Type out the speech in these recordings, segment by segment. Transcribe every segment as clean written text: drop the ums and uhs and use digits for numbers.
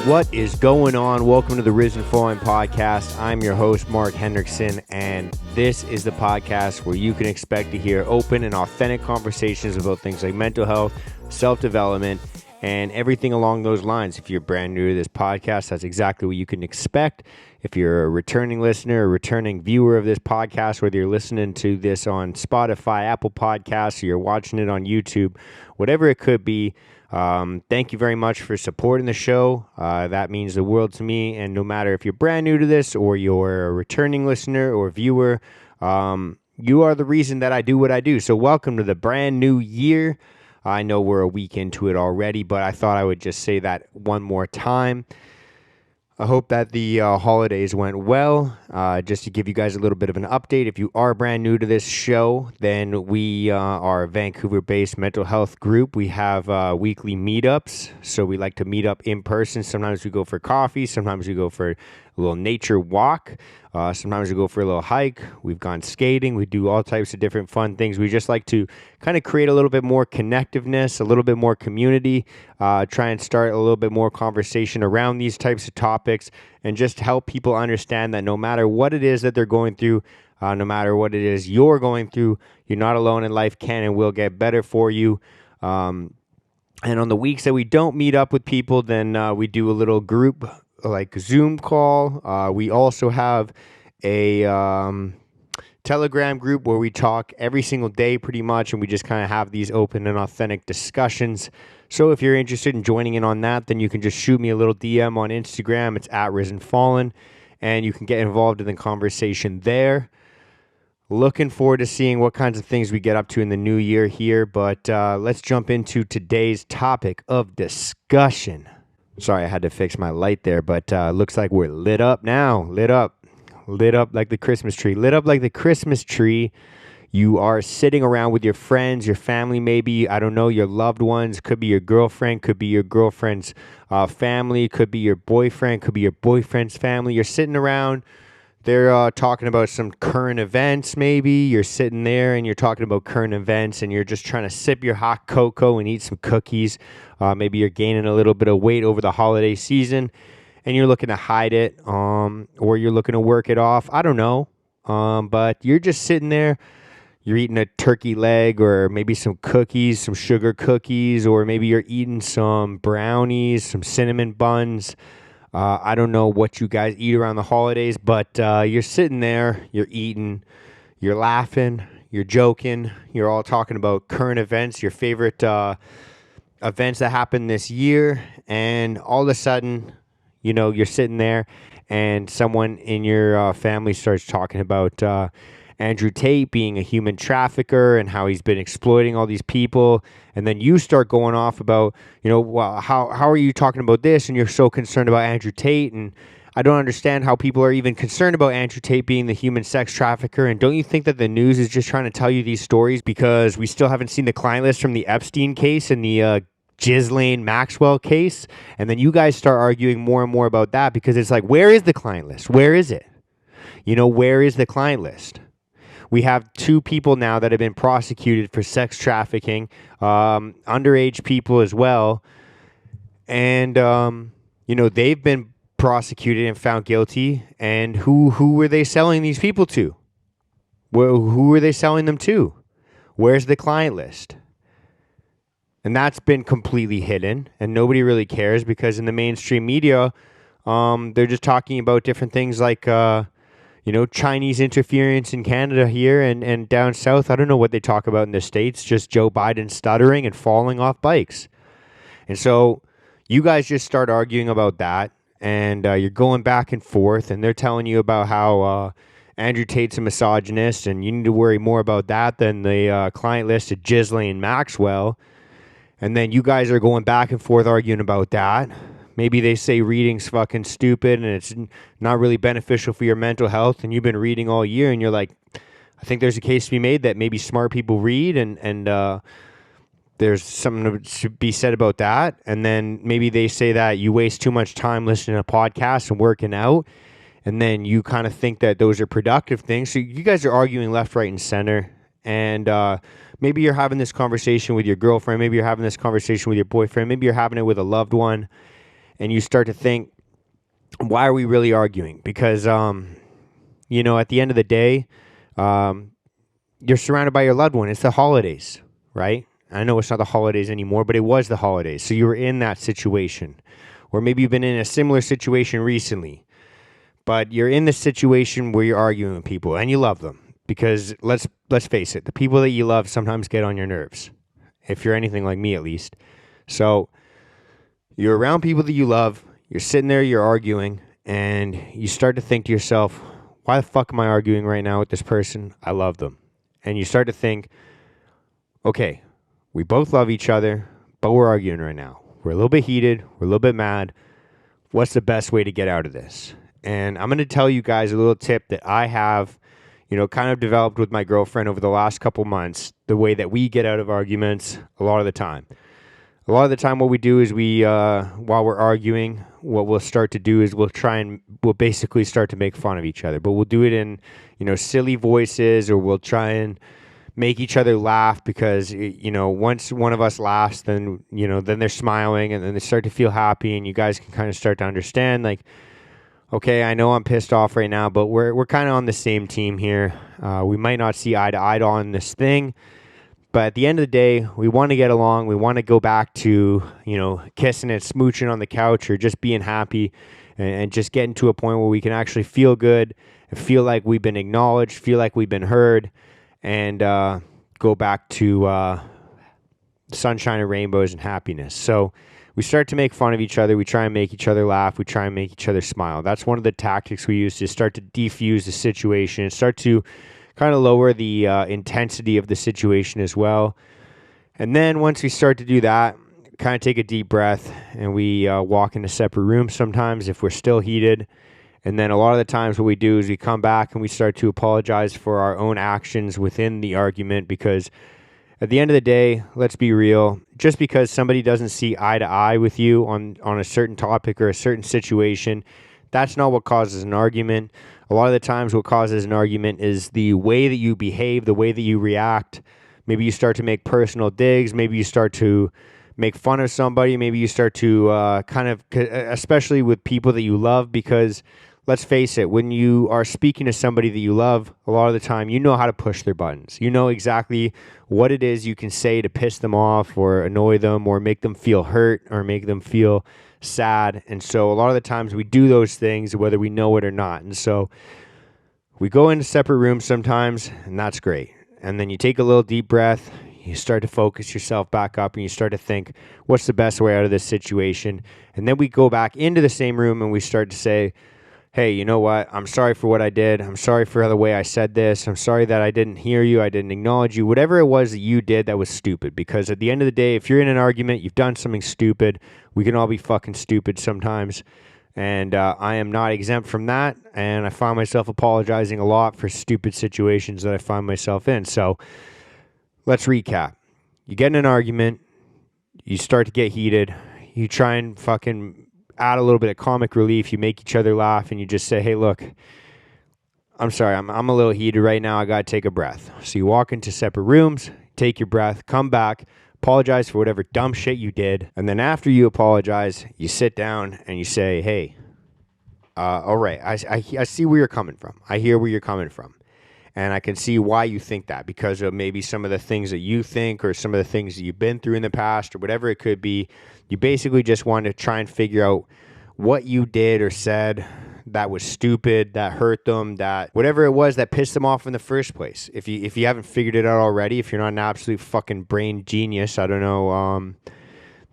What is going on? Welcome to the Risen Fallen podcast. I'm your host, Mark Hendrickson, and this is the podcast where you can expect to hear open and authentic conversations about things like mental health, self-development, and everything along those lines. If you're brand new to this podcast, that's exactly what you can expect. If you're a returning listener, a returning viewer of this podcast, whether you're listening to this on Spotify, Apple Podcasts, or you're watching it on YouTube, whatever it could be, thank you very much for supporting the show. That means the world to me. And no matter if you're brand new to this or you're a returning listener or viewer, you are the reason that I do what I do. So welcome to the brand new year. I know we're a week into it already, but I thought I would just say that one more time. I hope that the holidays went well. Just to give you guys a little bit of an update, if you are brand new to this show, then we are a Vancouver-based mental health group. We have weekly meetups, so we like to meet up in person. Sometimes we go for coffee. Sometimes we go for a little nature walk. Sometimes we go for a little hike. We've gone skating. We do all types of different fun things. We just like to kind of create a little bit more connectiveness, a little bit more community, try and start a little bit more conversation around these types of topics, and just help people understand that no matter what it is that they're going through, no matter what it is you're going through, you're not alone, and life can and will get better for you. And on the weeks that we don't meet up with people, then we do a little group like Zoom call. We also have a Telegram group where we talk every single day pretty much, and we just kind of have these open and authentic discussions. So if you're interested in joining in on that, then you can just shoot me a little DM on Instagram. It's @RisenFallen, and you can get involved in the conversation there. Looking forward to seeing what kinds of things we get up to in the new year here, but let's jump into today's topic of discussion. Sorry, I had to fix my light there, but looks like we're lit up now. Lit up like the Christmas tree. Lit up like the Christmas tree. You are sitting around with your friends, your family maybe, I don't know, your loved ones. Could be your girlfriend, could be your girlfriend's family, could be your boyfriend, could be your boyfriend's family. You're sitting around. They're talking about some current events maybe. You're sitting there and you're talking about current events and you're just trying to sip your hot cocoa and eat some cookies. Maybe you're gaining a little bit of weight over the holiday season and you're looking to hide it or you're looking to work it off. I don't know. But you're just sitting there. You're eating a turkey leg or maybe some cookies, some sugar cookies, or maybe you're eating some brownies, some cinnamon buns. I don't know what you guys eat around the holidays, but you're sitting there, you're eating, you're laughing, you're joking, you're all talking about current events, your favorite events that happened this year, and all of a sudden, you know, you're sitting there and someone in your family starts talking about Andrew Tate being a human trafficker and how he's been exploiting all these people. And then you start going off about, you know, well, how are you talking about this? And you're so concerned about Andrew Tate. And I don't understand how people are even concerned about Andrew Tate being the human sex trafficker. And don't you think that the news is just trying to tell you these stories because we still haven't seen the client list from the Epstein case and the Ghislaine Maxwell case? And then you guys start arguing more and more about that because it's like, where is the client list? Where is it? You know, where is the client list? We have 2 people now that have been prosecuted for sex trafficking, underage people as well. And, you know, they've been prosecuted and found guilty. And who were they selling these people to? Who were they selling them to? Where's the client list? And that's been completely hidden. And nobody really cares because in the mainstream media, they're just talking about different things like you know, Chinese interference in Canada here and down south. I don't know what they talk about in the States, just Joe Biden stuttering and falling off bikes. And so you guys just start arguing about that, and you're going back and forth, and they're telling you about how Andrew Tate's a misogynist, and you need to worry more about that than the client list of Ghislaine Maxwell. And then you guys are going back and forth arguing about that. Maybe they say reading's fucking stupid and it's not really beneficial for your mental health, and you've been reading all year and you're like, I think there's a case to be made that maybe smart people read and there's something to be said about that. And then maybe they say that you waste too much time listening to podcasts and working out, and then you kind of think that those are productive things. So you guys are arguing left, right, and center. And maybe you're having this conversation with your girlfriend. Maybe you're having this conversation with your boyfriend. Maybe you're having it with a loved one. and you start to think, why are we really arguing? Because, at the end of the day, you're surrounded by your loved one. It's the holidays, right? I know it's not the holidays anymore, but it was the holidays. So you were in that situation. Or maybe you've been in a similar situation recently. But you're in this situation where you're arguing with people and you love them. Because let's face it, the people that you love sometimes get on your nerves. If you're anything like me, at least. So you're around people that you love. You're sitting there, you're arguing, and you start to think to yourself, why the fuck am I arguing right now with this person? I love them. And you start to think, okay, we both love each other, but we're arguing right now. We're a little bit heated. We're a little bit mad. What's the best way to get out of this? And I'm going to tell you guys a little tip that I have, kind of developed with my girlfriend over the last couple months, the way that we get out of arguments a lot of the time. A lot of the time what we do is while we're arguing, what we'll start to do is we'll basically start to make fun of each other. But we'll do it in, silly voices, or we'll try and make each other laugh because, once one of us laughs, then they're smiling and then they start to feel happy, and you guys can kind of start to understand, like, okay, I know I'm pissed off right now, but we're kind of on the same team here. We might not see eye to eye on this thing, but at the end of the day, we want to get along. We want to go back to, kissing and smooching on the couch, or just being happy and just getting to a point where we can actually feel good and feel like we've been acknowledged, feel like we've been heard, and go back to sunshine and rainbows and happiness. So we start to make fun of each other. We try and make each other laugh. We try and make each other smile. That's one of the tactics we use to start to defuse the situation and start to kind of lower the intensity of the situation as well. And then once we start to do that, kind of take a deep breath, and we walk into separate rooms sometimes if we're still heated. And then a lot of the times what we do is we come back and we start to apologize for our own actions within the argument, because at the end of the day, let's be real, just because somebody doesn't see eye to eye with you on a certain topic or a certain situation, that's not what causes an argument. A lot of the times what causes an argument is the way that you behave, the way that you react. Maybe you start to make personal digs. Maybe you start to make fun of somebody. Maybe you start to especially with people that you love, because let's face it, when you are speaking to somebody that you love, a lot of the time, you know how to push their buttons. You know exactly what it is you can say to piss them off or annoy them or make them feel hurt or make them feel sad. And so a lot of the times we do those things whether we know it or not. And so we go into separate rooms sometimes, and that's great. And then you take a little deep breath, you start to focus yourself back up, and you start to think, what's the best way out of this situation? And then we go back into the same room and we start to say, hey, you know what? I'm sorry for what I did. I'm sorry for the way I said this. I'm sorry that I didn't hear you. I didn't acknowledge you. Whatever it was that you did that was stupid. Because at the end of the day, if you're in an argument, you've done something stupid. We can all be fucking stupid sometimes. And I am not exempt from that. And I find myself apologizing a lot for stupid situations that I find myself in. So let's recap. You get in an argument. You start to get heated. You try and fucking add a little bit of comic relief. You make each other laugh, and you just say, hey, look, I'm sorry, I'm a little heated right now. I got to take a breath. So you walk into separate rooms, take your breath, come back, apologize for whatever dumb shit you did. And then after you apologize, you sit down and you say, hey, all right, I see where you're coming from. I hear where you're coming from. And I can see why you think that, because of maybe some of the things that you think or some of the things that you've been through in the past or whatever it could be. You basically just want to try and figure out what you did or said that was stupid, that hurt them, that whatever it was that pissed them off in the first place. If you haven't figured it out already, if you're not an absolute fucking brain genius, I don't know,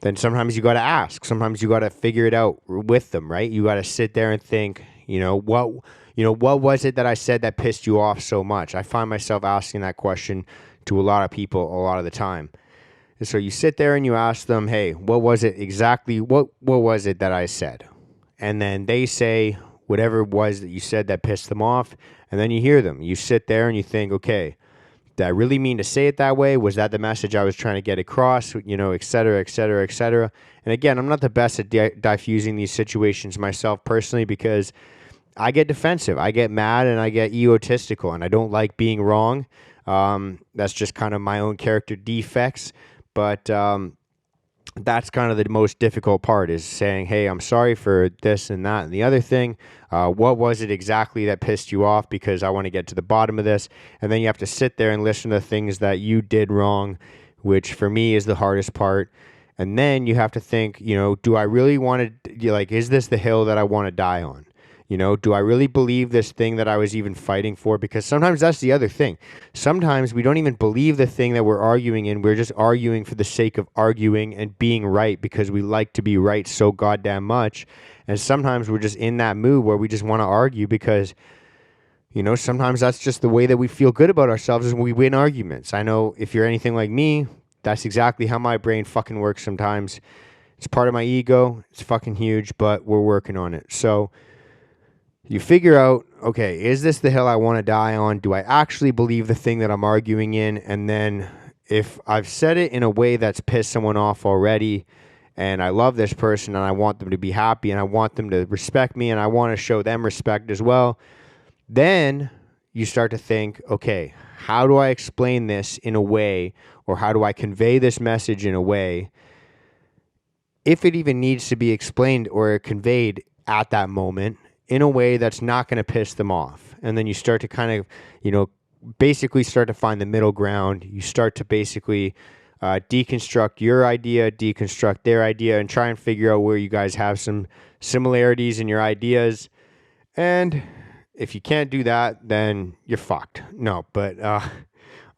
then sometimes you got to ask. Sometimes you got to figure it out with them, right? You got to sit there and think, what was it that I said that pissed you off so much? I find myself asking that question to a lot of people a lot of the time. And so you sit there and you ask them, hey, what was it exactly? What was it that I said? And then they say whatever it was that you said that pissed them off. And then you hear them. You sit there and you think, okay, did I really mean to say it that way? Was that the message I was trying to get across? Et cetera, et cetera, et cetera. And again, I'm not the best at diffusing these situations myself personally, because I get defensive. I get mad and I get egotistical, and I don't like being wrong. That's just kind of my own character defects. But that's kind of the most difficult part, is saying, hey, I'm sorry for this and that and the other thing. What was it exactly that pissed you off? Because I want to get to the bottom of this. And then you have to sit there and listen to the things that you did wrong, which for me is the hardest part. And then you have to think, do I really want to, is this the hill that I want to die on? Do I really believe this thing that I was even fighting for? Because sometimes that's the other thing. Sometimes we don't even believe the thing that we're arguing in. We're just arguing for the sake of arguing and being right because we like to be right so goddamn much. And sometimes we're just in that mood where we just want to argue because, sometimes that's just the way that we feel good about ourselves, is when we win arguments. I know if you're anything like me, that's exactly how my brain fucking works sometimes. It's part of my ego. It's fucking huge, but we're working on it. So you figure out, okay, is this the hill I want to die on? Do I actually believe the thing that I'm arguing in? And then if I've said it in a way that's pissed someone off already, and I love this person and I want them to be happy and I want them to respect me and I want to show them respect as well, then you start to think, okay, how do I explain this in a way, or how do I convey this message in a way, if it even needs to be explained or conveyed at that moment, in a way that's not going to piss them off? And then you start to kind of, basically start to find the middle ground. You start to basically deconstruct your idea, deconstruct their idea, and try and figure out where you guys have some similarities in your ideas. And if you can't do that, then you're fucked. No, but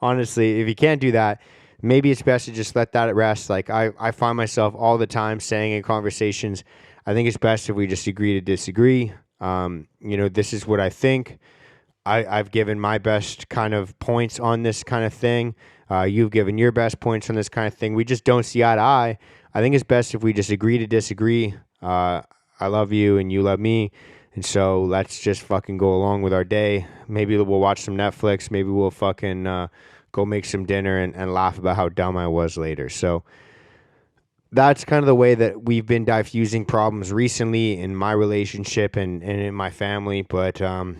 honestly, if you can't do that, maybe it's best to just let that at rest. Like I find myself all the time saying in conversations, I think it's best if we just agree to disagree. This is what I think. I've given my best kind of points on this kind of thing. You've given your best points on this kind of thing. We just don't see eye to eye. I think it's best if we just agree to disagree. I love you and you love me. And so let's just fucking go along with our day. Maybe we'll watch some Netflix. Maybe we'll fucking go make some dinner and laugh about how dumb I was later. So that's kind of the way that we've been diffusing problems recently in my relationship and in my family. But I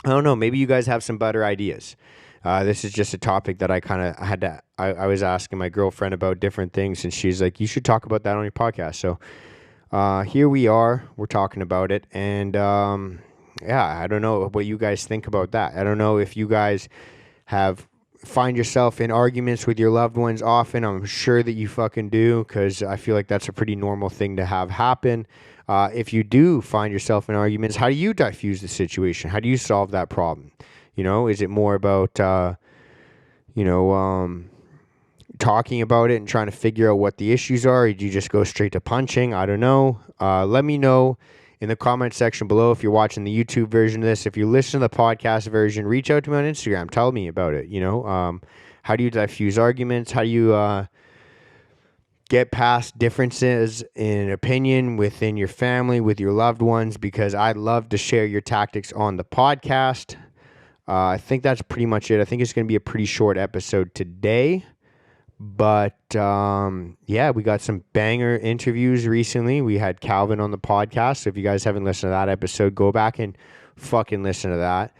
don't know. Maybe you guys have some better ideas. This is just a topic that I was asking my girlfriend about different things, and she's like, you should talk about that on your podcast. So here we are. We're talking about it. And I don't know what you guys think about that. I don't know if you guys find yourself in arguments with your loved ones often. I'm sure that you fucking do, because I feel like that's a pretty normal thing to have happen. If you do find yourself in arguments, how do you diffuse the situation? How do you solve that problem? Is it more about, talking about it and trying to figure out what the issues are? Or do you just go straight to punching? I don't know. Let me know in the comment section below if you're watching the YouTube version of this. If you listen to the podcast version, reach out to me on Instagram. Tell me about it. How do you diffuse arguments? How do you get past differences in opinion within your family, with your loved ones? Because I'd love to share your tactics on the podcast. I think that's pretty much it. I think it's going to be a pretty short episode today. But we got some banger interviews recently. We had Calvin on the podcast. So if you guys haven't listened to that episode, go back and fucking listen to that.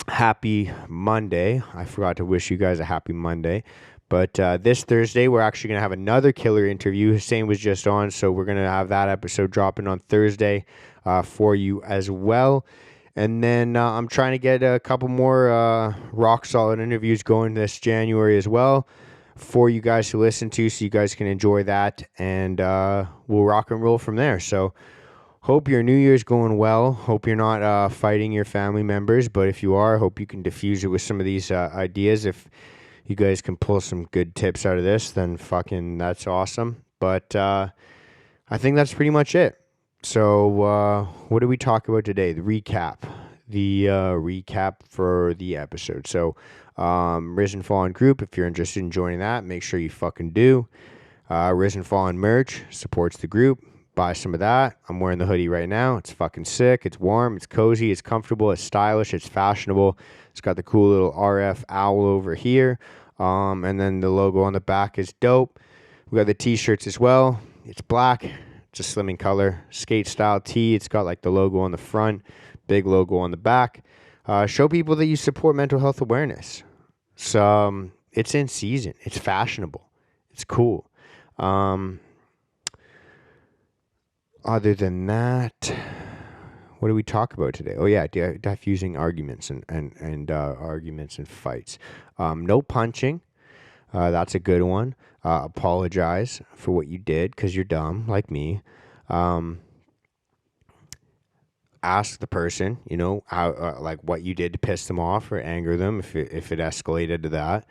Happy Monday. I forgot to wish you guys a happy Monday. But this Thursday, we're actually going to have another killer interview. Hussein was just on, so we're going to have that episode dropping on Thursday for you as well. And then I'm trying to get a couple more rock solid interviews going this January as well for you guys to listen to, so you guys can enjoy that, and we'll rock and roll from there. So hope your New Year's going well. Hope you're not fighting your family members, but if you are, hope you can diffuse it with some of these ideas. If you guys can pull some good tips out of this, then fucking that's awesome. But I think that's pretty much it. So what did we talk about today? The recap for the episode. So Risen Fallen group, if you're interested in joining that, make sure you fucking do. Risen Fallen merch supports the group. Buy some of that. I'm wearing the hoodie right now. It's fucking sick. It's warm. It's cozy. It's comfortable. It's stylish. It's fashionable. It's got the cool little RF owl over here. And then the logo on the back is dope. We got the t-shirts as well. It's black. It's a slimming color, skate style tee. It's got like the logo on the front, big logo on the back. Show people that you support mental health awareness. So it's in season. It's fashionable. It's cool. Other than that, what do we talk about today? Oh yeah, diffusing arguments and arguments and fights. No punching. That's a good one. Apologize for what you did because you're dumb like me. Ask the person, how like what you did to piss them off or anger them if it escalated to that,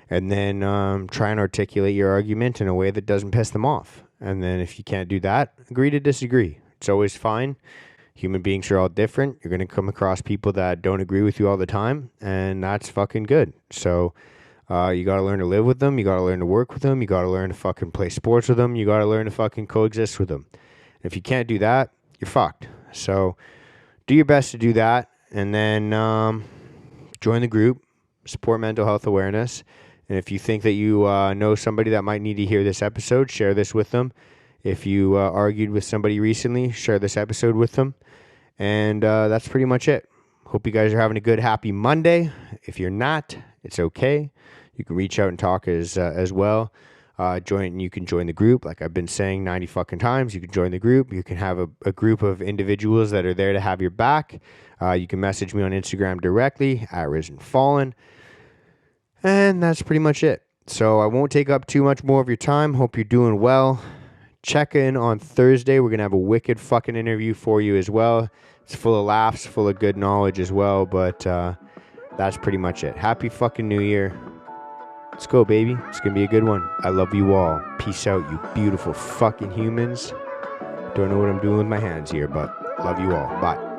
and then try and articulate your argument in a way that doesn't piss them off. And then if you can't do that, agree to disagree. It's always fine. Human beings are all different. You're going to come across people that don't agree with you all the time, and that's fucking good. So you got to learn to live with them. You got to learn to work with them. You got to learn to fucking play sports with them. You got to learn to fucking coexist with them. If you can't do that, you're fucked. So do your best to do that, and then join the group, support mental health awareness. And if you think that you know somebody that might need to hear this episode, share this with them. If you argued with somebody recently, share this episode with them. And that's pretty much it. Hope you guys are having a good, happy Monday. If you're not, it's okay. You can reach out and talk as well. You can join the group. Like I've been saying 90 fucking times, you can join the group. You can have a group of individuals that are there to have your back. You can message me on Instagram directly at Risen Fallen. And that's pretty much it. So I won't take up too much more of your time. Hope you're doing well. Check in on Thursday. We're going to have a wicked fucking interview for you as well. It's full of laughs, full of good knowledge as well. But that's pretty much it. Happy fucking New Year. Let's go, baby. It's going to be a good one. I love you all. Peace out, you beautiful fucking humans. Don't know what I'm doing with my hands here, but love you all. Bye.